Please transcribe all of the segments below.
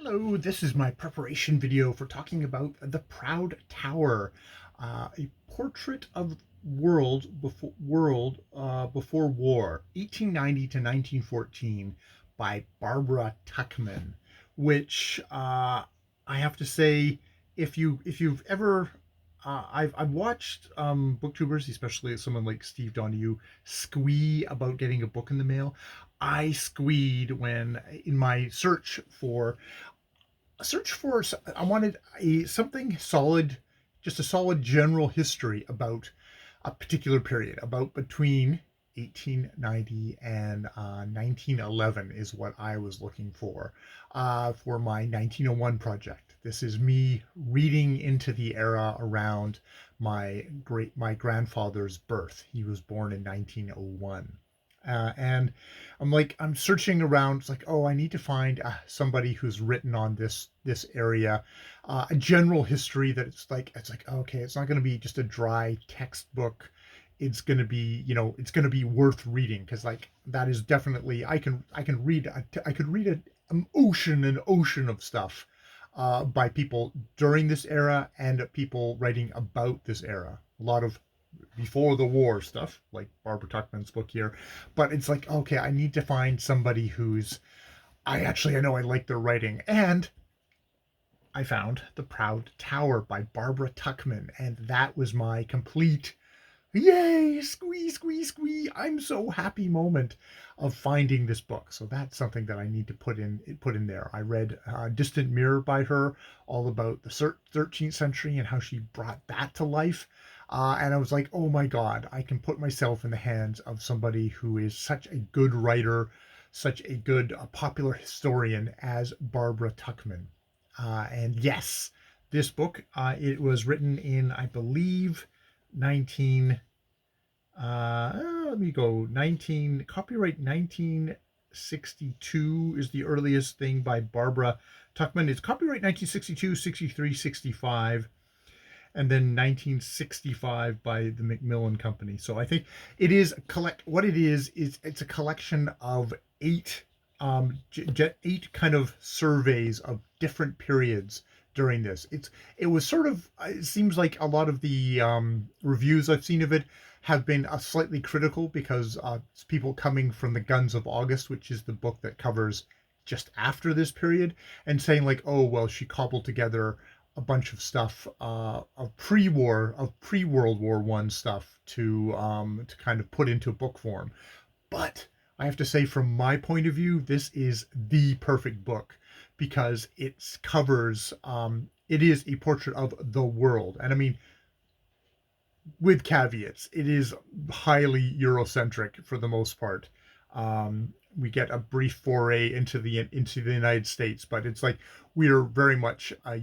Hello, this is my preparation video for talking about the Prd Twr, a portrait of world before war, 1890 to 1914, by Barbara Tuchman, which I have to say, if you've ever I've watched booktubers, especially someone like Steve Donahue, squee about getting a book in the mail. I squeed when in my search for I wanted a something solid, just a solid general history about a particular period, about between 1890 and 1911 is what I was looking for my 1901 project. This is me reading into the era around my grandfather's birth. He was born in 1901. And I'm searching around. It's like, oh, I need to find somebody who's written on this area, a general history that it's like okay, it's not going to be just a dry textbook. It's going to be, it's going to be worth reading, because like that is definitely I could read an ocean of stuff by people during this era and people writing about this era. A lot of before the war stuff, like Barbara Tuchman's book here. But it's like, okay, I need to find somebody who's, I know I like their writing. And I found The Prd Twr by Barbara Tuchman. And that was my complete, yay, squee, squee, squee, I'm so happy moment of finding this book. So that's something that I need to put in there. I read Distant Mirror by her, all about the 13th century and how she brought that to life. And I was like, oh my God, I can put myself in the hands of somebody who is such a good writer, such a good popular historian as Barbara Tuchman. And yes, this book, it was written in, I believe, 19 let me go 19 copyright 1962 is the earliest thing by Barbara Tuchman. It's copyright 1962, 63, 65, and then 1965 by the Macmillan Company. So I think it is what it is it's a collection of eight kind of surveys of different periods during this. It was sort of, it seems like a lot of the reviews I've seen of it have been slightly critical, because it's people coming from the Guns of August, which is the book that covers just after this period, and saying like, oh well, she cobbled together a bunch of stuff of pre-World War One stuff to kind of put into book form. But I have to say, from my point of view, this is the perfect book, because it covers, it is a portrait of the world. And I mean, with caveats, it is highly Eurocentric for the most part. We get a brief foray into the United States, but it's like we are very much a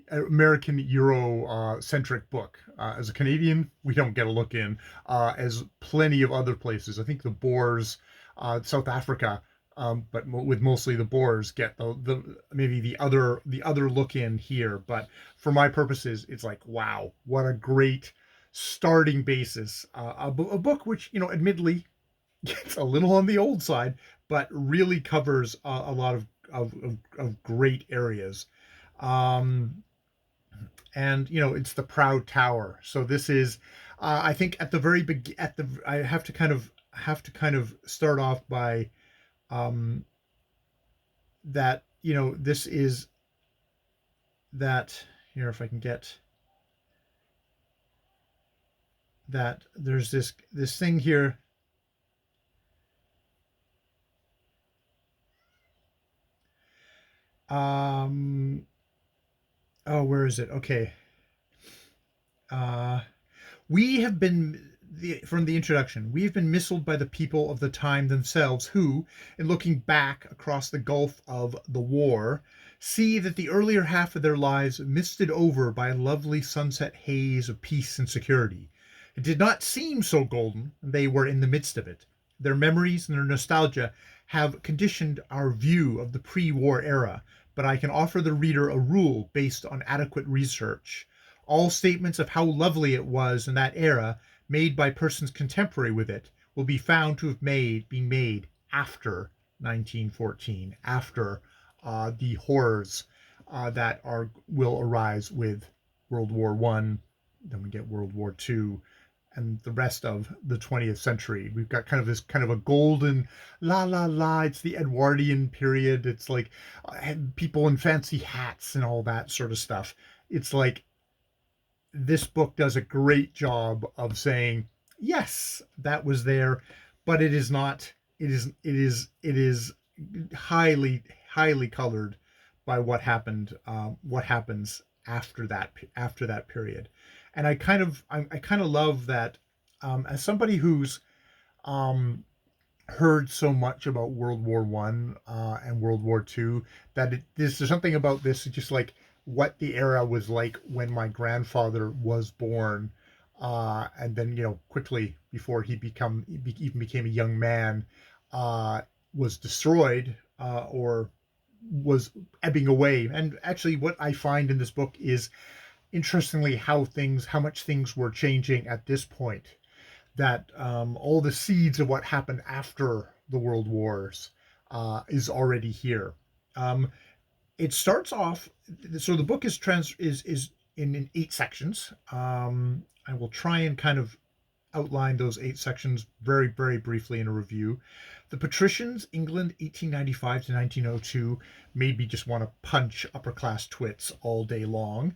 American Euro centric book. As a Canadian, we don't get a look in, as plenty of other places. I think the Boers, South Africa, but with mostly the Boers, get the maybe the other look in here. But for my purposes, it's like, wow, what a great starting basis. A book which, admittedly, gets a little on the old side, but really covers a lot of great areas. Um, and it's the Prd Twr. So this is, I think at the very I have to kind of start off by that this is that here, if I can get that, there's this thing here. Oh, where is it? Okay. uh we have been from the introduction, we've been misled by the people of the time themselves, who, in looking back across the gulf of the war, see that the earlier half of their lives misted over by a lovely sunset haze of peace and security. It did not seem so golden, and they were in the midst of it. Their memories and their nostalgia have conditioned our view of the pre-war era, but I can offer the reader a rule based on adequate research. All statements of how lovely it was in that era, made by persons contemporary with it, will be found to have been made after 1914, after the horrors that will arise with World War One. Then we get World War Two, and the rest of the 20th century. We've got kind of this kind of a golden la la la. It's the Edwardian period. It's like people in fancy hats and all that sort of stuff. It's like this book does a great job of saying, yes, that was there, but it is not. It is highly colored by what happens after that period. And I kind of love that, as somebody who's um, heard so much about World War One and World War Two, that there's something about this, just like what the era was like when my grandfather was born, and then quickly before even became a young man, uh, was destroyed, or was ebbing away. And actually, what I find in this book is, interestingly, how much things were changing at this point, that all the seeds of what happened after the world wars is already here. It starts off, so the book is in 8 sections. I will try and kind of outline those 8 sections very briefly in a review. The Patricians, England, 1895 to 1902, made me just want to punch upper class twits all day long.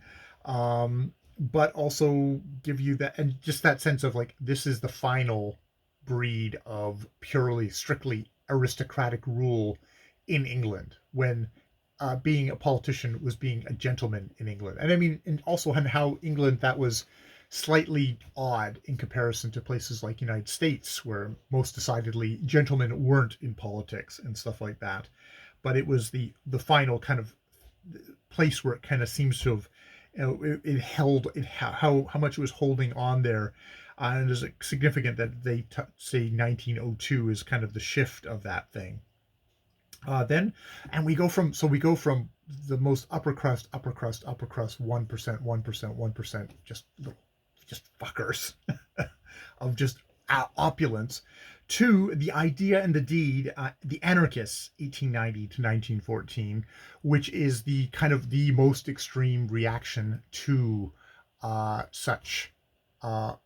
But also give you that, and just that sense of like, this is the final breed of purely, strictly aristocratic rule in England, when being a politician was being a gentleman in England. And I mean, and also how England, that was slightly odd in comparison to places like United States, where most decidedly gentlemen weren't in politics and stuff like that. But it was the final kind of place where it kind of seems to have, it held it, how much it was holding on there. And it's significant that they say 1902 is kind of the shift of that thing. Then, and we go from the most upper crust, 1%, 1%, just fuckers of just opulence, to the idea and the deed, the anarchists, 1890 to 1914, which is the kind of the most extreme reaction to such uh,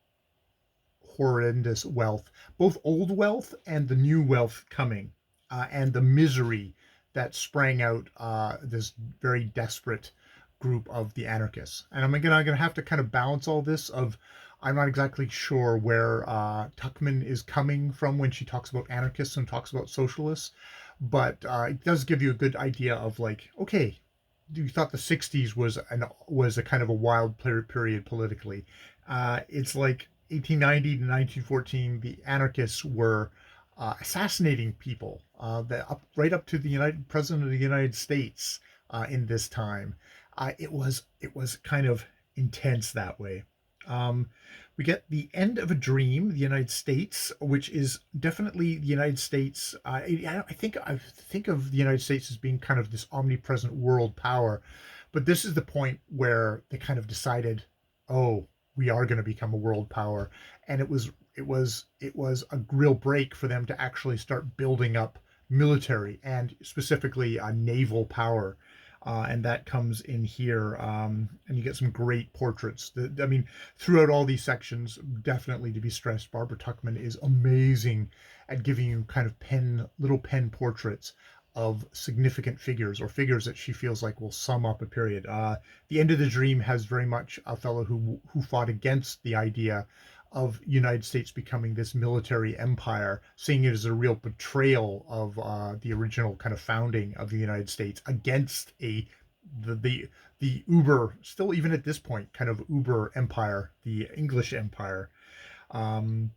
horrendous wealth, both old wealth and the new wealth coming, and the misery that sprang out, this very desperate group of the anarchists. And I'm gonna have to kind of balance all this of, I'm not exactly sure where Tuckman is coming from when she talks about anarchists and talks about socialists, but it does give you a good idea of like, okay, you thought the 60s was a kind of a wild period politically. It's like 1890 to 1914, the anarchists were assassinating people, right up to the President of the United States in this time. It was kind of intense that way. Um, we get the end of a dream, the United States, which is definitely the United States. I think of the United States as being kind of this omnipresent world power, but this is the point where they kind of decided, oh, we are going to become a world power, and it was a real break for them to actually start building up military and specifically naval power. And that comes in here, and you get some great portraits. I mean, throughout all these sections, definitely to be stressed, Barbara Tuckman is amazing at giving you kind of little pen portraits of significant figures, or figures that she feels like will sum up a period. The End of the Dream has very much a fellow who fought against the idea of United States becoming this military empire, seeing it as a real betrayal of the original kind of founding of the United States against the uber, still even at this point, kind of uber empire, the English empire. Um,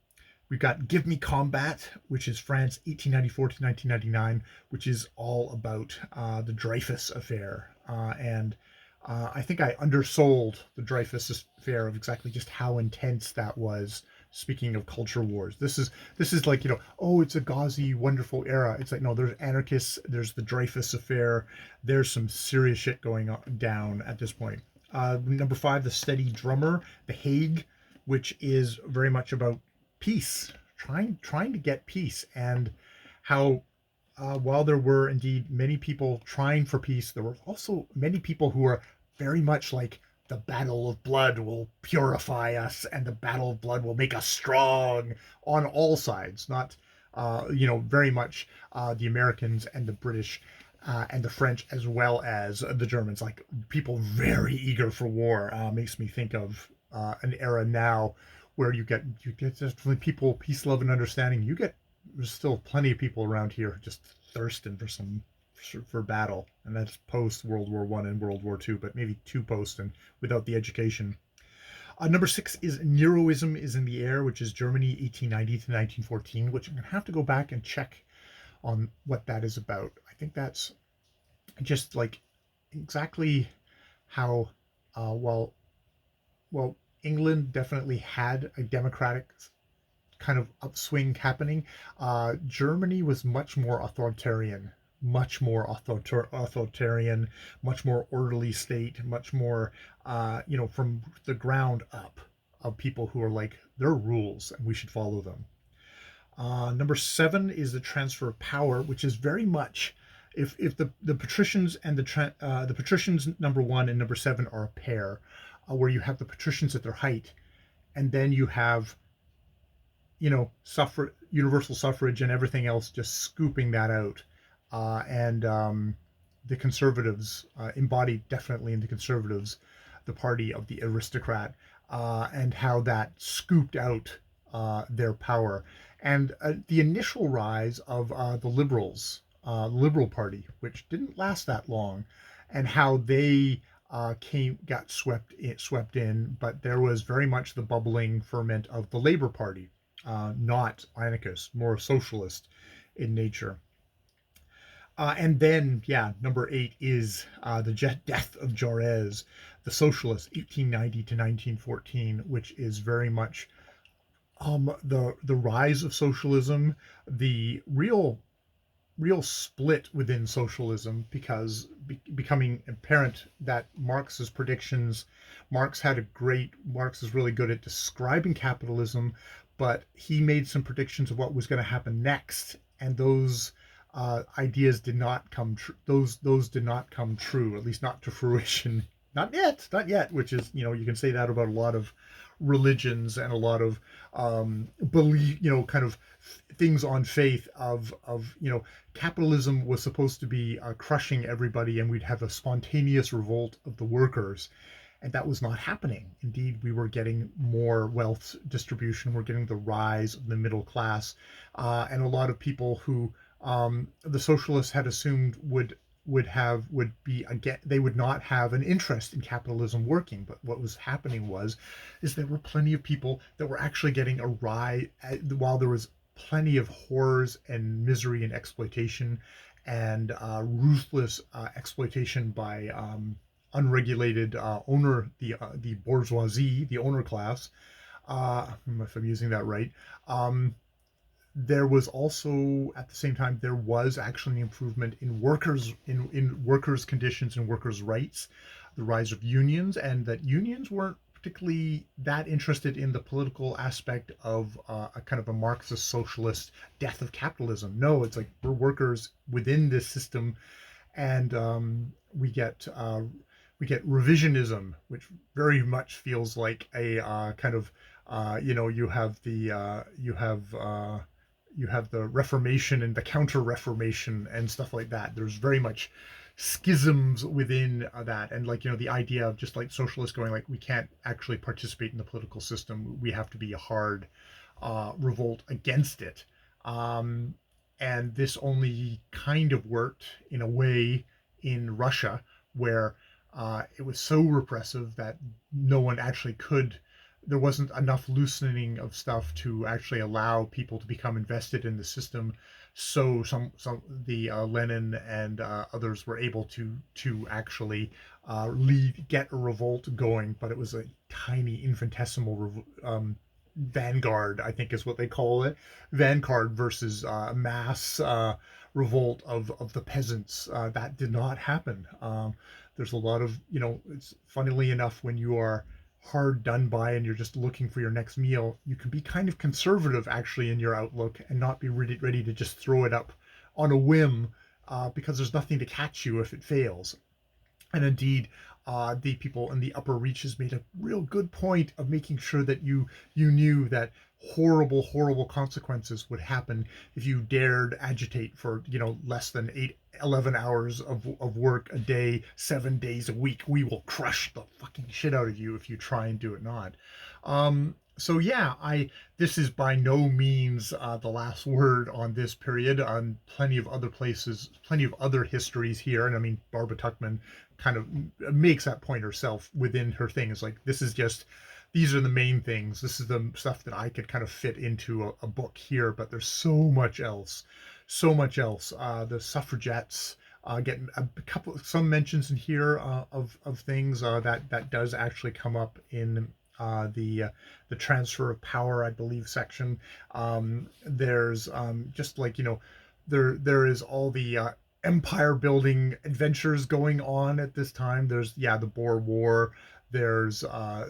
we've got Give Me Combat, which is France, 1894 to 1999, which is all about the Dreyfus affair, and I think I undersold the Dreyfus affair of exactly just how intense that was. Speaking of culture wars, this is like, oh, it's a gauzy, wonderful era. It's like, no, there's anarchists, there's the Dreyfus affair, there's some serious shit going on down at this point. Number 5, The Steady Drummer, The Hague, which is very much about peace, trying to get peace, and how while there were indeed many people trying for peace, there were also many people who were very much like the battle of blood will purify us and the battle of blood will make us strong on all sides, not, very much the Americans and the British and the French as well as the Germans, like people very eager for war. Makes me think of an era now where you get definitely people peace, love, and understanding. There's still plenty of people around here just thirsting for battle, and that's post World War One and World War Two, but maybe two post and without the education. Number six is Neroism is in the Air, which is Germany 1890 to 1914, which I'm gonna have to go back and check on what that is about. I think that's just like exactly how well England definitely had a democratic kind of upswing happening. Germany was much more authoritarian, much more orderly state, much more, from the ground up of people who are like, there are rules and we should follow them. Number seven is the transfer of power, which is very much if the patricians and the patricians number one and number seven are a pair, where you have the patricians at their height, and then you have universal suffrage and everything else just scooping that out, and the conservatives embodied definitely in the conservatives, the party of the aristocrat, and how that scooped out their power, and the initial rise of the Liberal Party, which didn't last that long, and how they got swept in, but there was very much the bubbling ferment of the Labour Party, not anarchist, more socialist in nature. And then, yeah, number eight is the death of Jaurès, the socialist, 1890 to 1914, which is very much the rise of socialism, the real split within socialism, because becoming apparent that Marx's predictions, Marx is really good at describing capitalism, but he made some predictions of what was going to happen next, and those ideas did not come true. Those did not come true, at least not to fruition. Not yet. Which is, you can say that about a lot of religions and a lot of belief, kind of things on faith of capitalism was supposed to be crushing everybody, and we'd have a spontaneous revolt of the workers, and that was not happening. Indeed, we were getting more wealth distribution. We're getting the rise of the middle class, and a lot of people who the socialists had assumed would be again, they would not have an interest in capitalism working. But what was happening is there were plenty of people that were actually getting a rise, while there was plenty of horrors and misery and exploitation and ruthless exploitation by unregulated the bourgeoisie, the owner class. If I'm using that right. There was also, at the same time, there was actually an improvement in workers conditions and workers rights, the rise of unions, and that unions weren't particularly that interested in the political aspect of a kind of a Marxist socialist death of capitalism. No, it's like we're workers within this system, and we get revisionism, which very much feels like a kind of you have the Reformation and the Counter Reformation and stuff like that. There's very much schisms within that, and the idea of just like socialists going like, we can't actually participate in the political system. We have to be a hard revolt against it. And this only kind of worked in a way in Russia, where it was so repressive that no one actually could. There wasn't enough loosening of stuff to actually allow people to become invested in the system. So the Lenin and others were able to actually get a revolt going, but it was a tiny infinitesimal vanguard, I think is what they call it, vanguard versus mass revolt of the peasants. That did not happen. There's a lot of, it's funnily enough, when you are hard done by and you're just looking for your next meal, you can be kind of conservative actually in your outlook and not be ready to just throw it up on a whim, because there's nothing to catch you if it fails. And indeed, the people in the upper reaches made a real good point of making sure that you knew that horrible consequences would happen if you dared agitate for less than 11 hours of work a day, 7 days a week. We will crush the fucking shit out of you if you try and do it not. So yeah, I this is by no means the last word on this period. On plenty of other places, plenty of other histories here, and I mean Barbara Tuchman kind of makes that point herself within her thing. It's like, this is just, these are the main things. This is the stuff that I could kind of fit into a book here, but there's so much else, so much else. The suffragettes get some mentions in here of things that does actually come up in the transfer of power, I believe, section. There's just like, there is all the empire building adventures going on at this time. There's the Boer War. There's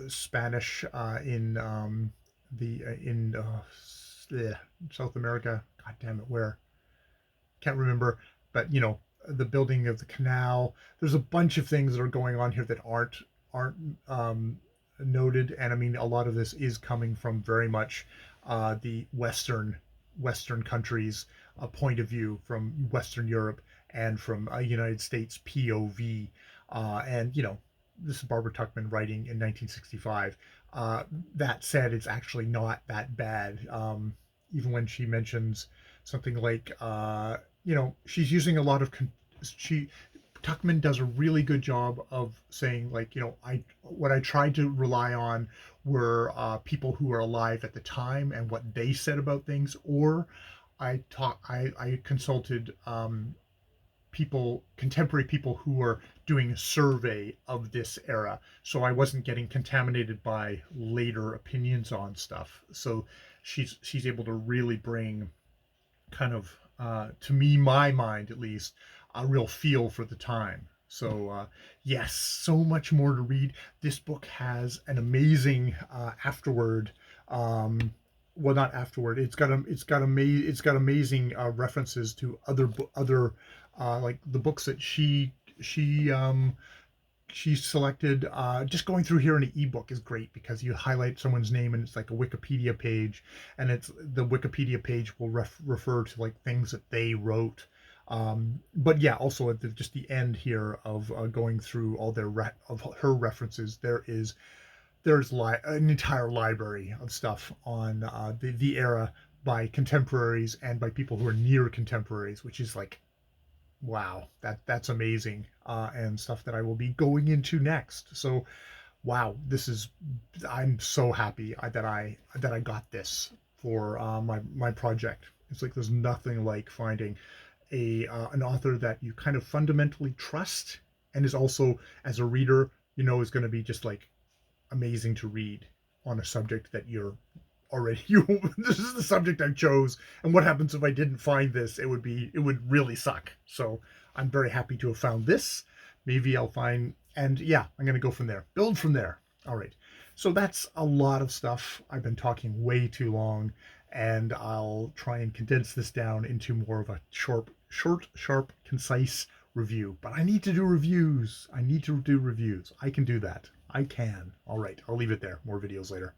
Spanish in South America. God damn it, where? Can't remember. But the building of the canal. There's a bunch of things that are going on here that aren't noted, and I mean a lot of this is coming from very much the Western countries point of view, from Western Europe and from United States POV. And this is Barbara Tuchman writing in 1965. That said, it's actually not that bad. Even when she mentions something like, she's using a lot of Tuchman does a really good job of saying, like, what I tried to rely on were people who were alive at the time and what they said about things, or I consulted contemporary people who were doing a survey of this era, so I wasn't getting contaminated by later opinions on stuff. So she's able to really bring kind of, to me, my mind at least, a real feel for the time. So yes, so much more to read. This book has an amazing afterword. Well, not afterward. It's got amazing references to other like the books that she selected. Just going through here in an ebook is great because you highlight someone's name and it's like a Wikipedia page, and it's the Wikipedia page will refer to like things that they wrote. But yeah, also at just the end here of going through all of her references, there's an entire library of stuff on the era by contemporaries and by people who are near contemporaries, which is like, wow, that's amazing, and stuff that I will be going into next. So wow, I'm so happy that I got this for my project. It's like there's nothing like finding an author that you kind of fundamentally trust, and is also, as a reader, is going to be just like amazing to read on a subject that you're already this is the subject I chose, and what happens if I didn't find this? It would really suck. So I'm very happy to have found this. Maybe I'll find, and yeah, I'm going to go from there, build from there. All right, so that's a lot of stuff. I've been talking way too long, and I'll try and condense this down into more of a short, sharp, concise review. But I need to do reviews. I can do that. I can. All right, I'll leave it there. More videos later.